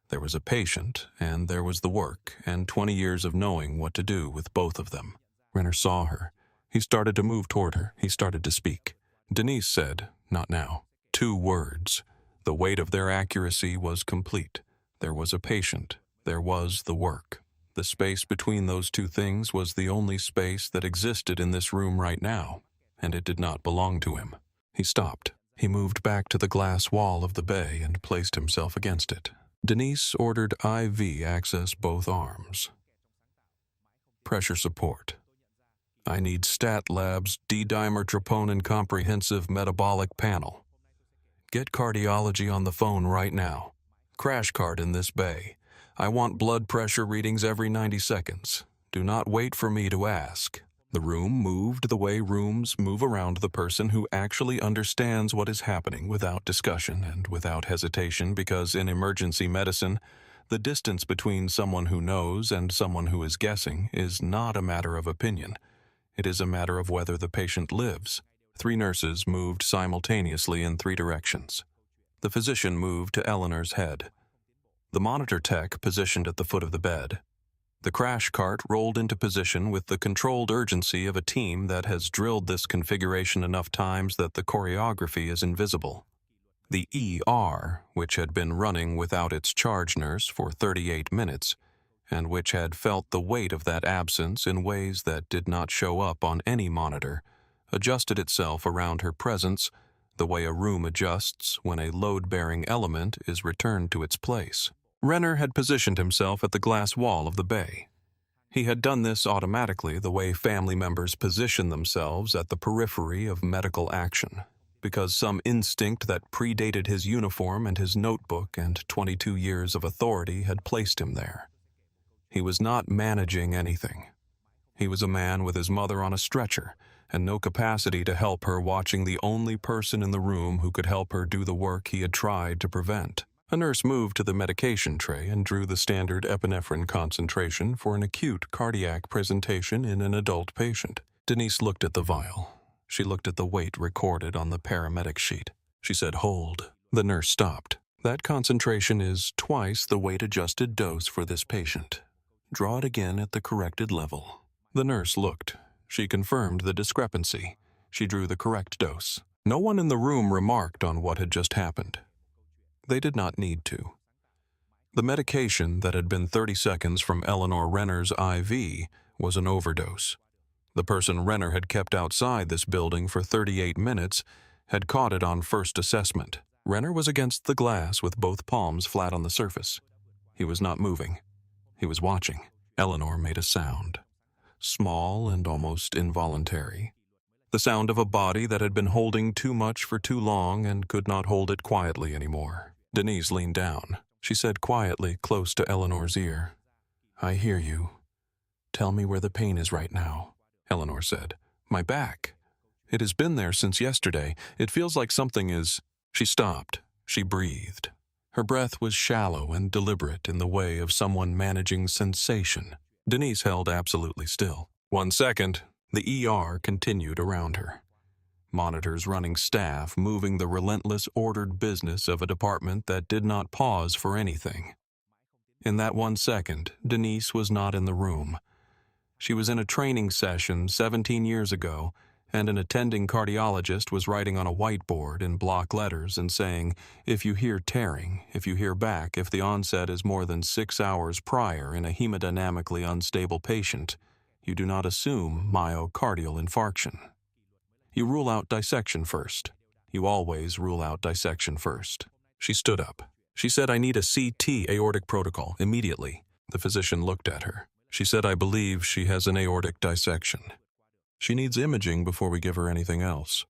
There was a patient, and there was the work, and 20 years of knowing what to do with both of them. Renner saw her. He started to move toward her. He started to speak. Denise said, "Not now." 2 words. The weight of their accuracy was complete. There was a patient. There was the work. The space between those two things was the only space that existed in this room right now, and it did not belong to him. He stopped. He moved back to the glass wall of the bay and placed himself against it. Denise ordered IV access both arms. Pressure support. I need Stat Labs D-dimer troponin comprehensive metabolic panel. Get cardiology on the phone right now. Crash cart in this bay. I want blood pressure readings every 90 seconds. Do not wait for me to ask. The room moved the way rooms move around the person who actually understands what is happening without discussion and without hesitation, because in emergency medicine, the distance between someone who knows and someone who is guessing is not a matter of opinion. It is a matter of whether the patient lives. 3 nurses moved simultaneously in 3 directions. The physician moved to Eleanor's head. The monitor tech positioned at the foot of the bed. The crash cart rolled into position with the controlled urgency of a team that has drilled this configuration enough times that the choreography is invisible. The ER, which had been running without its charge nurse for 38 minutes, and which had felt the weight of that absence in ways that did not show up on any monitor, adjusted itself around her presence the way a room adjusts when a load-bearing element is returned to its place. Renner had positioned himself at the glass wall of the bay. He had done this automatically the way family members position themselves at the periphery of medical action, because some instinct that predated his uniform and his notebook and 22 years of authority had placed him there. He was not managing anything. He was a man with his mother on a stretcher, and no capacity to help her, watching the only person in the room who could help her do the work he had tried to prevent. A nurse moved to the medication tray and drew the standard epinephrine concentration for an acute cardiac presentation in an adult patient. Denise looked at the vial. She looked at the weight recorded on the paramedic sheet. She said, "Hold." The nurse stopped. "That concentration is twice the weight-adjusted dose for this patient. Draw it again at the corrected level." The nurse looked. She confirmed the discrepancy. She drew the correct dose. No one in the room remarked on what had just happened. They did not need to. The medication that had been 30 seconds from Eleanor Renner's IV was an overdose. The person Renner had kept outside this building for 38 minutes had caught it on first assessment. Renner was against the glass with both palms flat on the surface. He was not moving. He was watching. Eleanor made a sound, small and almost involuntary. The sound of a body that had been holding too much for too long and could not hold it quietly anymore. Denise leaned down. She said quietly, close to Eleanor's ear, "I hear you. Tell me where the pain is right now." Eleanor said, "My back. It has been there since yesterday. It feels like something is—" She stopped. She breathed. Her breath was shallow and deliberate in the way of someone managing sensation. Denise held absolutely still. 1 second. The ER continued around her. Monitors running, staff moving, the relentless ordered business of a department that did not pause for anything. In that 1 second, Denise was not in the room. She was in a training session 17 years ago, and an attending cardiologist was writing on a whiteboard in block letters and saying, "If you hear tearing, if you hear back, if the onset is more than 6 hours prior in a hemodynamically unstable patient, you do not assume myocardial infarction. You rule out dissection first. You always rule out dissection first." She stood up. She said, "I need a CT aortic protocol immediately." The physician looked at her. She said, "I believe she has an aortic dissection. She needs imaging before we give her anything else.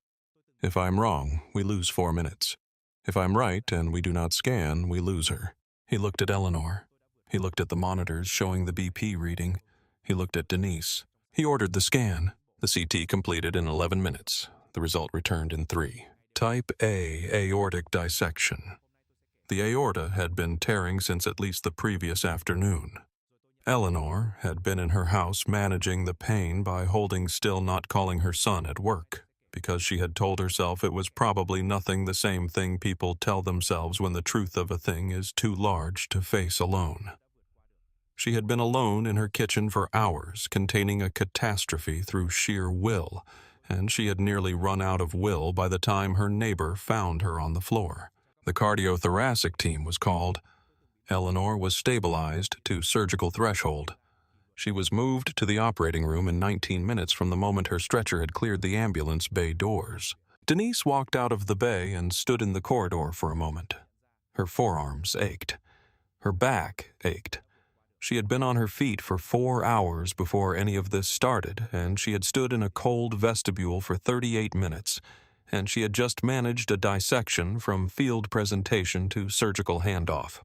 If I'm wrong, we lose 4 minutes. If I'm right and we do not scan, we lose her." He looked at Eleanor. He looked at the monitors showing the BP reading. He looked at Denise. He ordered the scan. The CT completed in 11 minutes. The result returned in 3. Type A aortic dissection. The aorta had been tearing since at least the previous afternoon. Eleanor had been in her house managing the pain by holding still, not calling her son at work, because she had told herself it was probably nothing, the same thing people tell themselves when the truth of a thing is too large to face alone. She had been alone in her kitchen for hours, containing a catastrophe through sheer will, and she had nearly run out of will by the time her neighbor found her on the floor. The cardiothoracic team was called. Eleanor was stabilized to surgical threshold. She was moved to the operating room in 19 minutes from the moment her stretcher had cleared the ambulance bay doors. Denise walked out of the bay and stood in the corridor for a moment. Her forearms ached. Her back ached. She had been on her feet for 4 hours before any of this started, and she had stood in a cold vestibule for 38 minutes, and she had just managed a dissection from field presentation to surgical handoff.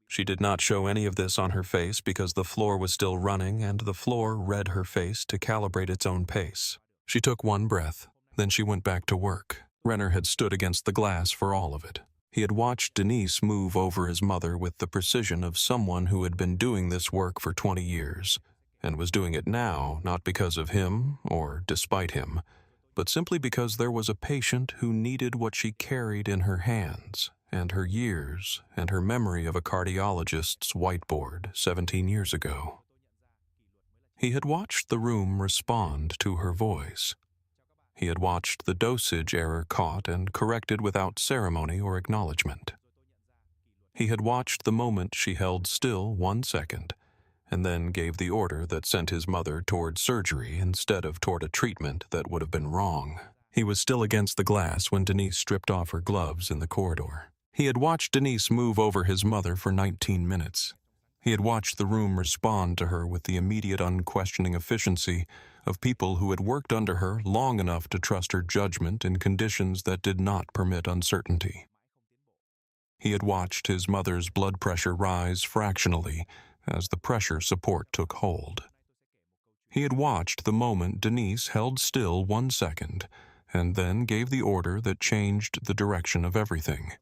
She did not show any of this on her face because the floor was still running and the floor read her face to calibrate its own pace. She took 1 breath, then she went back to work. Renner had stood against the glass for all of it. He had watched Denise move over his mother with the precision of someone who had been doing this work for 20 years, and was doing it now not because of him or despite him, but simply because there was a patient who needed what she carried in her hands, and her years, and her memory of a cardiologist's whiteboard 17 years ago. He had watched the room respond to her voice. He had watched the dosage error caught and corrected without ceremony or acknowledgement. He had watched the moment she held still 1 second, and then gave the order that sent his mother toward surgery instead of toward a treatment that would have been wrong. He was still against the glass when Denise stripped off her gloves in the corridor. He had watched Denise move over his mother for 19 minutes. He had watched the room respond to her with the immediate, unquestioning efficiency of people who had worked under her long enough to trust her judgment in conditions that did not permit uncertainty. He had watched his mother's blood pressure rise fractionally as the pressure support took hold. He had watched the moment Denise held still 1 second and then gave the order that changed the direction of everything.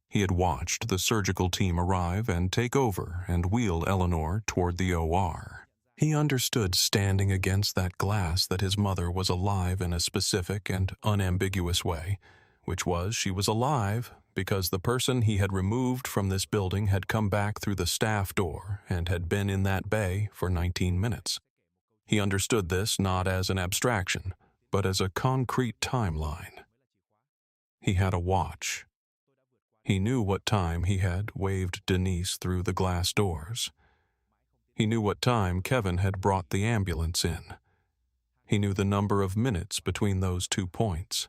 He had watched the surgical team arrive and take over and wheel Eleanor toward the OR. He understood standing against that glass that his mother was alive in a specific and unambiguous way, which was she was alive because the person he had removed from this building had come back through the staff door and had been in that bay for 19 minutes. He understood this not as an abstraction, but as a concrete timeline. He had a watch. He knew what time he had waved Denise through the glass doors. He knew what time Kevin had brought the ambulance in. He knew the number of minutes between those 2 points.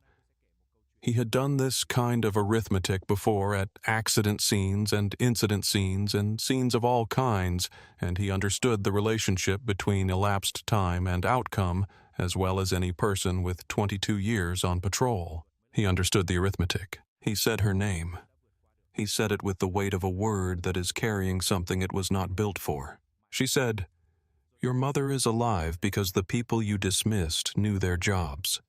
He had done this kind of arithmetic before at accident scenes and incident scenes and scenes of all kinds, and he understood the relationship between elapsed time and outcome as well as any person with 22 years on patrol. He understood the arithmetic. He said her name. He said it with the weight of a word that is carrying something it was not built for. She said, "Your mother is alive because the people you dismissed knew their jobs.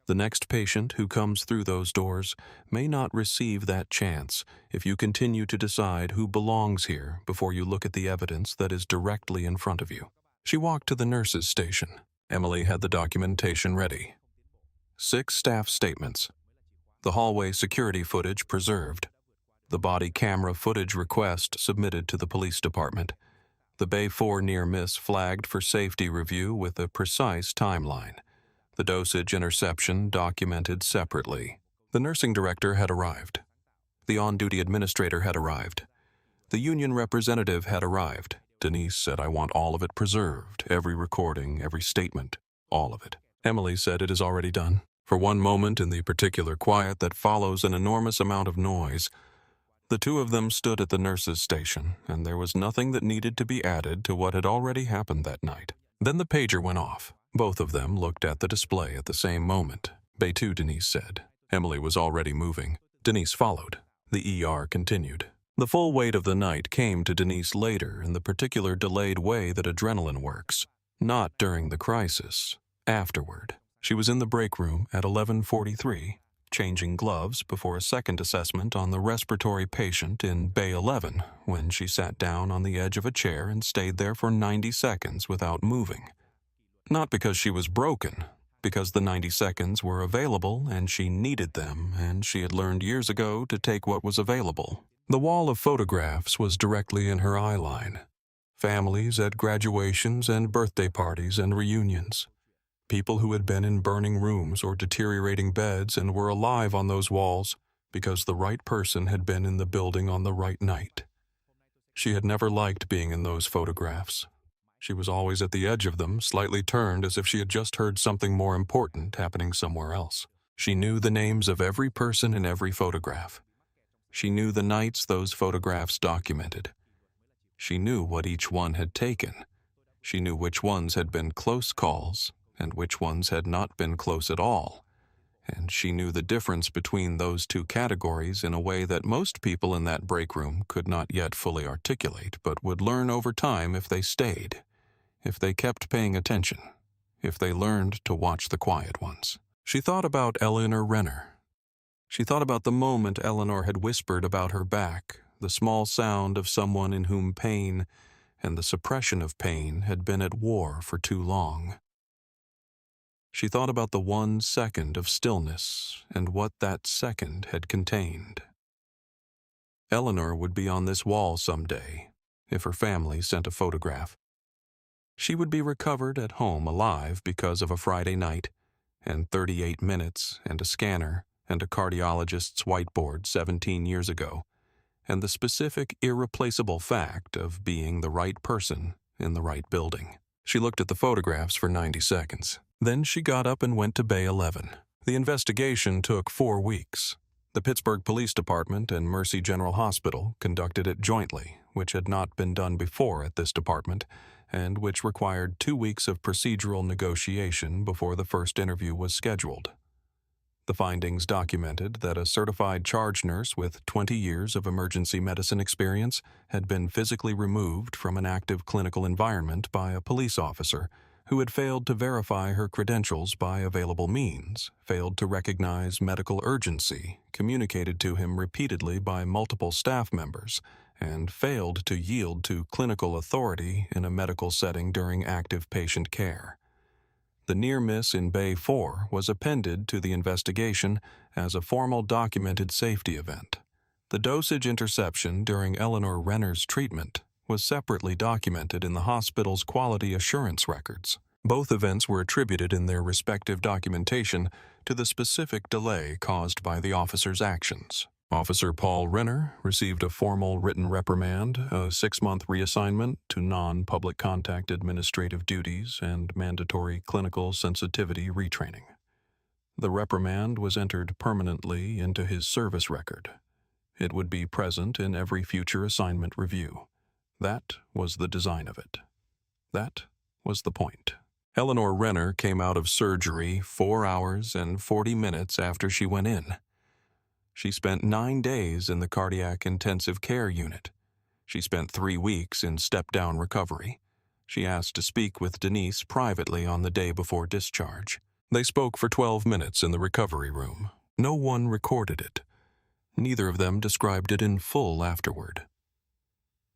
The next patient who comes through those doors may not receive that chance if you continue to decide who belongs here before you look at the evidence that is directly in front of you." She walked to the nurse's station. Emily had the documentation ready. 6 staff statements. The hallway security footage preserved. The body camera footage request submitted to the police department. The Bay 4 near miss flagged for safety review with a precise timeline. The dosage interception documented separately. The nursing director had arrived. The on-duty administrator had arrived. The union representative had arrived. Denise said, "I want all of it preserved, every recording, every statement, all of it." Emily said, "It is already done." For one moment in the particular quiet that follows an enormous amount of noise, the two of them stood at the nurse's station, and there was nothing that needed to be added to what had already happened that night. Then the pager went off. Both of them looked at the display at the same moment. "Bay 2, Denise said. Emily was already moving. Denise followed. The ER continued. The full weight of the night came to Denise later in the particular delayed way that adrenaline works. Not during the crisis. Afterward. She was in the break room at 11:43, changing gloves before a second assessment on the respiratory patient in Bay 11 when she sat down on the edge of a chair and stayed there for 90 seconds without moving. Not because she was broken, because the 90 seconds were available and she needed them, and she had learned years ago to take what was available. The wall of photographs was directly in her eye line. Families at graduations and birthday parties and reunions. People who had been in burning rooms or deteriorating beds and were alive on those walls because the right person had been in the building on the right night. She had never liked being in those photographs. She was always at the edge of them, slightly turned as if she had just heard something more important happening somewhere else. She knew the names of every person in every photograph. She knew the nights those photographs documented. She knew what each one had taken. She knew which ones had been close calls and which ones had not been close at all. And she knew the difference between those two categories in a way that most people in that break room could not yet fully articulate, but would learn over time if they stayed, if they kept paying attention, if they learned to watch the quiet ones. She thought about Eleanor Renner. She thought about the moment Eleanor had whispered about her back, the small sound of someone in whom pain and the suppression of pain had been at war for too long. She thought about the 1 second of stillness and what that second had contained. Eleanor would be on this wall someday, if her family sent a photograph. She would be recovered at home alive because of a Friday night, and 38 minutes, and a scanner, and a cardiologist's whiteboard 17 years ago, and the specific, irreplaceable fact of being the right person in the right building. She looked at the photographs for 90 seconds. Then she got up and went to Bay 11. The investigation took 4 weeks. The Pittsburgh Police Department and Mercy General Hospital conducted it jointly, which had not been done before at this department, and which required 2 weeks of procedural negotiation before the first interview was scheduled. The findings documented that a certified charge nurse with 20 years of emergency medicine experience had been physically removed from an active clinical environment by a police officer who had failed to verify her credentials by available means, failed to recognize medical urgency, communicated to him repeatedly by multiple staff members, and failed to yield to clinical authority in a medical setting during active patient care. The near miss in Bay 4 was appended to the investigation as a formal documented safety event. The dosage interception during Eleanor Renner's treatment was separately documented in the hospital's quality assurance records. Both events were attributed in their respective documentation to the specific delay caused by the officer's actions. Officer Paul Renner received a formal written reprimand, a 6-month reassignment to non-public contact administrative duties, and mandatory clinical sensitivity retraining. The reprimand was entered permanently into his service record. It would be present in every future assignment review. That was the design of it. That was the point. Eleanor Renner came out of surgery 4 hours and 40 minutes after she went in. She spent 9 days in the cardiac intensive care unit. She spent 3 weeks in step-down recovery. She asked to speak with Denise privately on the day before discharge. They spoke for 12 minutes in the recovery room. No one recorded it. Neither of them described it in full afterward.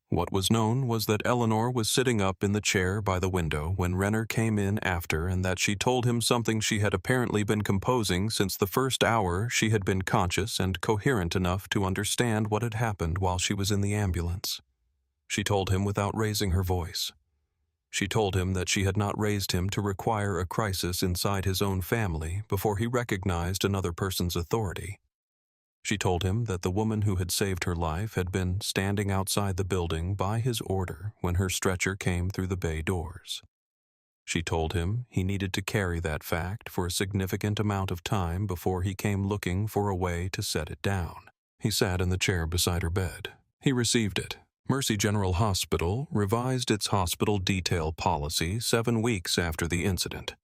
What was known was that Eleanor was sitting up in the chair by the window when Renner came in after, and that she told him something she had apparently been composing since the first hour she had been conscious and coherent enough to understand what had happened while she was in the ambulance. She told him without raising her voice. She told him that she had not raised him to require a crisis inside his own family before he recognized another person's authority. She told him that the woman who had saved her life had been standing outside the building by his order when her stretcher came through the bay doors. She told him he needed to carry that fact for a significant amount of time before he came looking for a way to set it down. He sat in the chair beside her bed. He received it. Mercy General Hospital revised its hospital detail policy 7 weeks after the incident.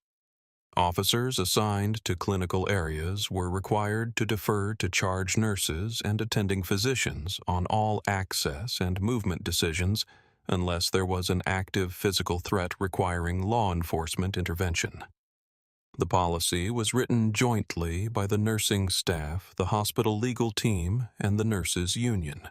Officers assigned to clinical areas were required to defer to charge nurses and attending physicians on all access and movement decisions unless there was an active physical threat requiring law enforcement intervention. The policy was written jointly by the nursing staff, the hospital legal team, and the nurses' union.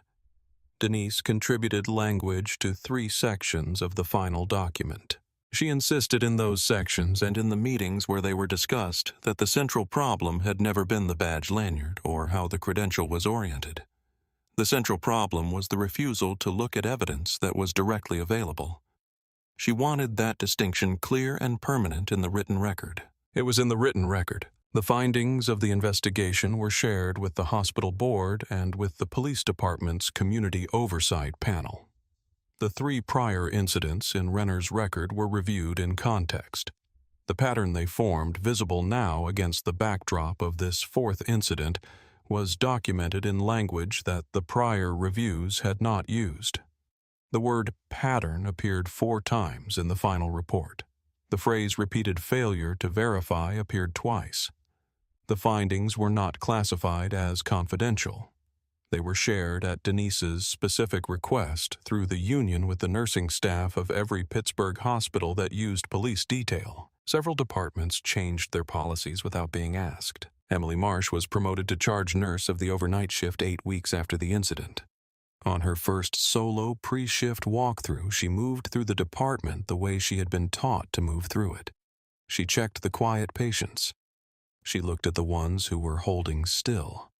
Denise contributed language to 3 sections of the final document. She insisted in those sections and in the meetings where they were discussed that the central problem had never been the badge lanyard or how the credential was oriented. The central problem was the refusal to look at evidence that was directly available. She wanted that distinction clear and permanent in the written record. It was in the written record. The findings of the investigation were shared with the hospital board and with the police department's community oversight panel. The 3 prior incidents in Renner's record were reviewed in context. The pattern they formed, visible now against the backdrop of this 4th incident, was documented in language that the prior reviews had not used. The word pattern appeared 4 times in the final report. The phrase repeated failure to verify appeared twice. The findings were not classified as confidential. They were shared at Denise's specific request through the union with the nursing staff of every Pittsburgh hospital that used police detail. Several departments changed their policies without being asked. Emily Marsh was promoted to charge nurse of the overnight shift 8 weeks after the incident. On her first solo pre-shift walkthrough, she moved through the department the way she had been taught to move through it. She checked the quiet patients. She looked at the ones who were holding still.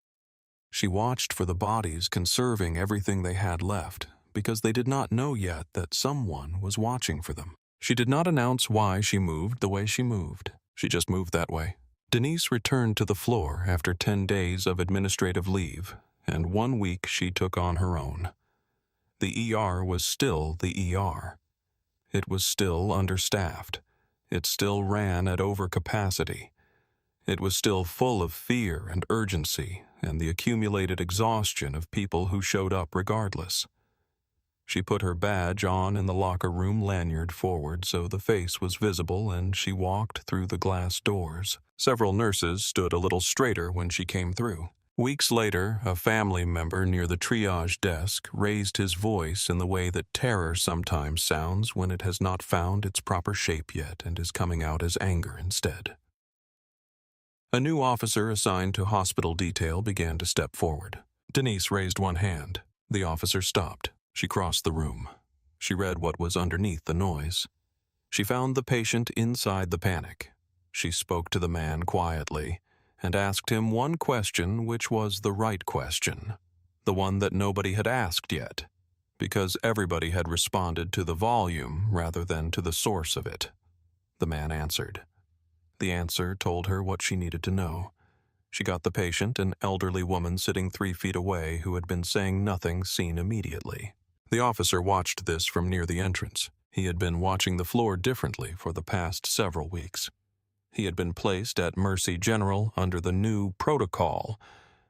She watched for the bodies conserving everything they had left, because they did not know yet that someone was watching for them. She did not announce why she moved the way she moved. She just moved that way. Denise returned to the floor after 10 days of administrative leave, and 1 week she took on her own. The ER was still the ER. It was still understaffed. It still ran at overcapacity. It was still full of fear and urgency and the accumulated exhaustion of people who showed up regardless. She put her badge on in the locker room lanyard forward so the face was visible, and she walked through the glass doors. Several nurses stood a little straighter when she came through. Weeks later, a family member near the triage desk raised his voice in the way that terror sometimes sounds when it has not found its proper shape yet and is coming out as anger instead. A new officer assigned to hospital detail began to step forward. Denise raised one hand. The officer stopped. She crossed the room. She read what was underneath the noise. She found the patient inside the panic. She spoke to the man quietly and asked him one question, which was the right question, the one that nobody had asked yet, because everybody had responded to the volume rather than to the source of it. The man answered. The answer told her what she needed to know. She got the patient, an elderly woman sitting 3 feet away who had been saying nothing, seen immediately. The officer watched this from near the entrance. He had been watching the floor differently for the past several weeks. He had been placed at Mercy General under the new protocol,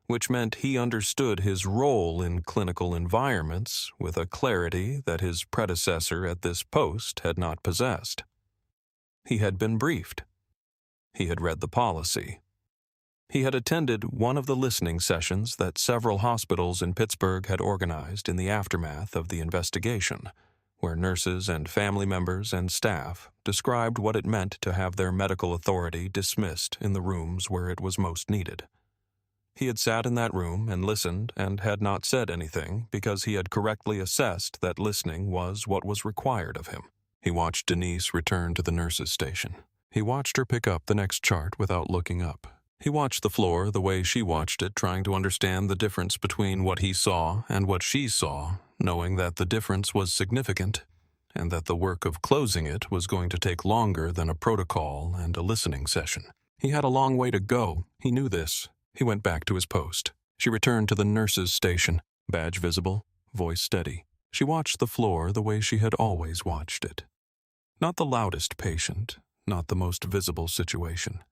which meant he understood his role in clinical environments with a clarity that his predecessor at this post had not possessed. He had been briefed. He had read the policy. He had attended one of the listening sessions that several hospitals in Pittsburgh had organized in the aftermath of the investigation, where nurses and family members and staff described what it meant to have their medical authority dismissed in the rooms where it was most needed. He had sat in that room and listened and had not said anything because he had correctly assessed that listening was what was required of him. He watched Denise return to the nurse's station. He watched her pick up the next chart without looking up. He watched the floor the way she watched it, trying to understand the difference between what he saw and what she saw, knowing that the difference was significant and that the work of closing it was going to take longer than a protocol and a listening session. He had a long way to go. He knew this. He went back to his post. She returned to the nurse's station, badge visible, voice steady. She watched the floor the way she had always watched it. Not the loudest patient, not the most visible situation.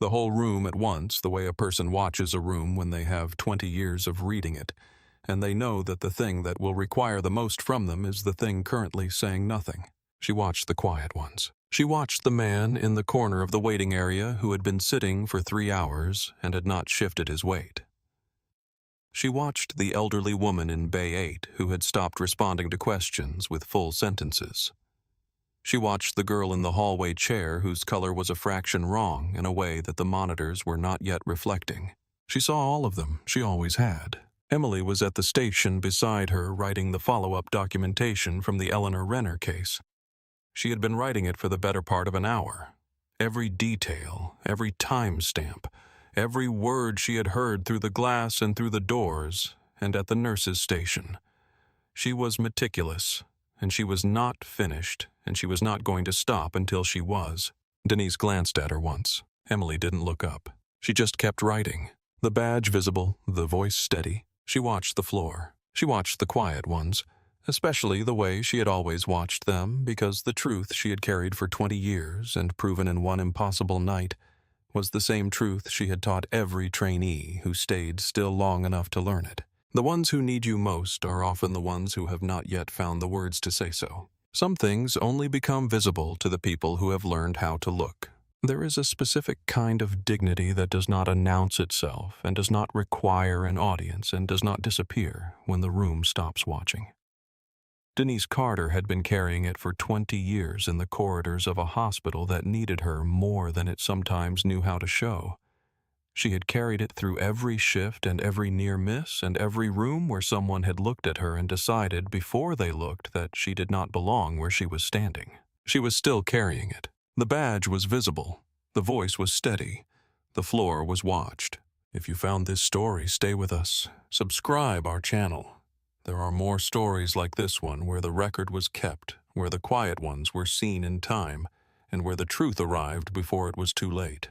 The whole room at once, the way a person watches a room when they have 20 years of reading it, and they know that the thing that will require the most from them is the thing currently saying nothing. She watched the quiet ones. She watched the man in the corner of the waiting area who had been sitting for 3 hours and had not shifted his weight. She watched the elderly woman in Bay 8 who had stopped responding to questions with full sentences. She watched the girl in the hallway chair whose color was a fraction wrong in a way that the monitors were not yet reflecting. She saw all of them. She always had. Emily was at the station beside her writing the follow-up documentation from the Eleanor Renner case. She had been writing it for the better part of an hour. Every detail, every timestamp, every word she had heard through the glass and through the doors and at the nurse's station. She was meticulous, and she was not finished, and she was not going to stop until she was. Denise glanced at her once. Emily didn't look up. She just kept writing. The badge visible, the voice steady. She watched the floor. She watched the quiet ones, especially the way she had always watched them, because the truth she had carried for 20 years and proven in one impossible night was the same truth she had taught every trainee who stayed still long enough to learn it. The ones who need you most are often the ones who have not yet found the words to say so. Some things only become visible to the people who have learned how to look. There is a specific kind of dignity that does not announce itself and does not require an audience and does not disappear when the room stops watching. Denise Carter had been carrying it for 20 years in the corridors of a hospital that needed her more than it sometimes knew how to show. She had carried it through every shift and every near miss and every room where someone had looked at her and decided before they looked that she did not belong where she was standing. She was still carrying it. The badge was visible. The voice was steady. The floor was watched. If you found this story, stay with us. Subscribe our channel. There are more stories like this one where the record was kept, where the quiet ones were seen in time, and where the truth arrived before it was too late.